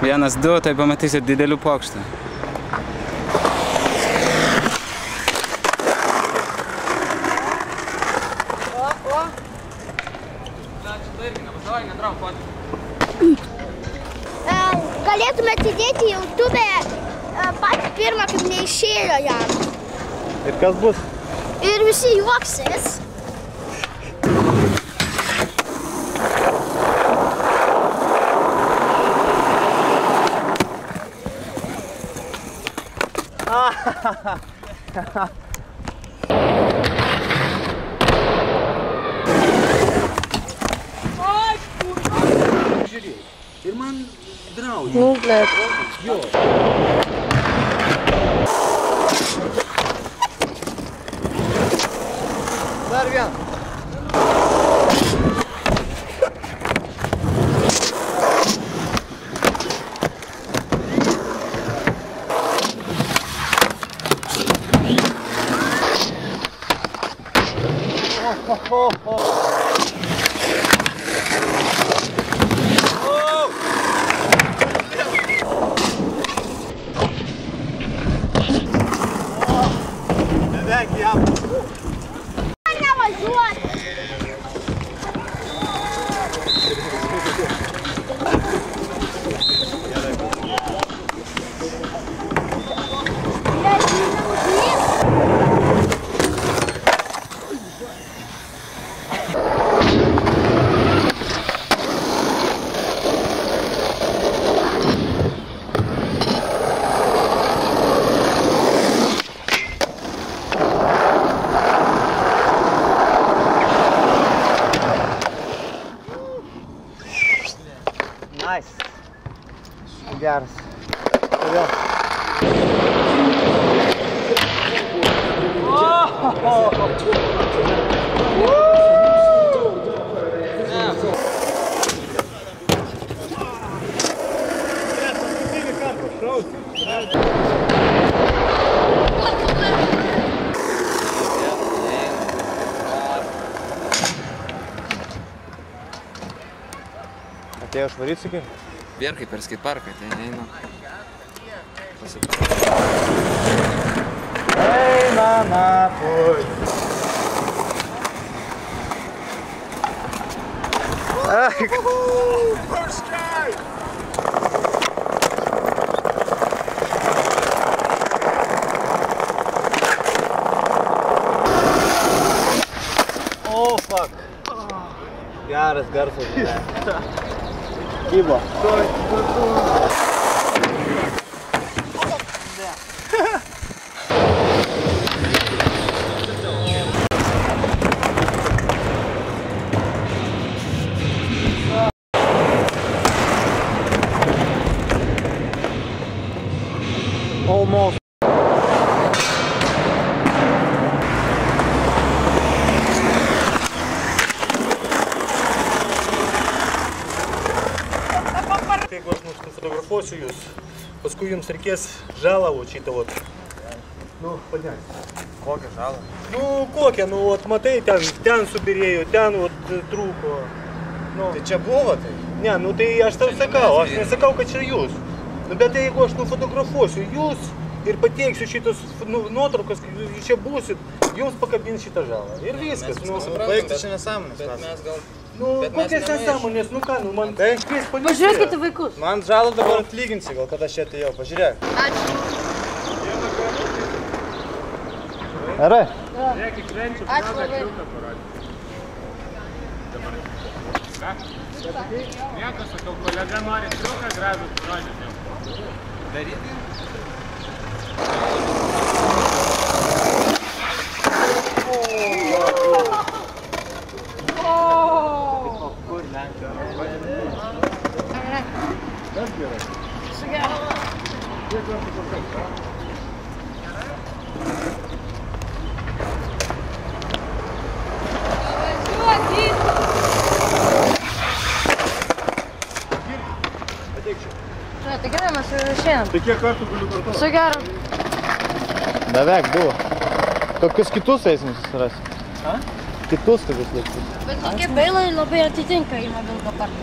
1, 2, tai pamatysit didelių pokštų. Galėtume atsidėti YouTube patį pirmą, kaip neišėjo jam. Ir kas bus? Ir visi juoksis. Žiūrėjai, ir man draudė. Nu, blėt. Jo. Dar vieną. Beveik jam. Nevažiuoti. Nice. Geras. Kodėl? Atėjo švaryt, sakai? Vierkai per skateparką, tai neina. Eina napui. First try! Oh, fuck. Geras garsas. Kybo. Almost. Jeigu aš nufotografuosiu jūs, paskui jums reikės žalą šitą vot. Nu, padėk. Kokią žalą? Nu, kokią, nu, vat, matai, ten subirėjo, ten vat, trūko. Nu. Tai čia buvo tai? Ne, nu tai aš tau sakau, aš nesakau, kad čia jūs. Nu, bet tai jeigu aš nufotografuosiu jūs ir pateiksiu šitos nuotraukas, kai jūs čia būsit, jums pakabins šitą žalą. Ir viskas. Nu, baigti čia nesąmonės. Bet mes gal... Nu, kokias nesąmonės, nu ką, nu, man kvies policiją. Pažiūrėkite vaikus. Man žalą dabar atlyginsi, gal kada aš čia atėjau, pažiūrėk. Ačiū. Gerai. Ačiū labai. Nieko, sakau, kolega nori triuką gražų parodyti jau. Daryti? Kur lenkia? Kas gerai? Su gerai. Kiek kartų pakanka? Tai gerai, mes išeinam. Tai kiek kartų galiu kartu? Su gerai. Beveik buvo. Kokius kitus eismus susirasi? A? Kitus tokius laikus. Bet tokie bailai labai atitinka į mobilką parką.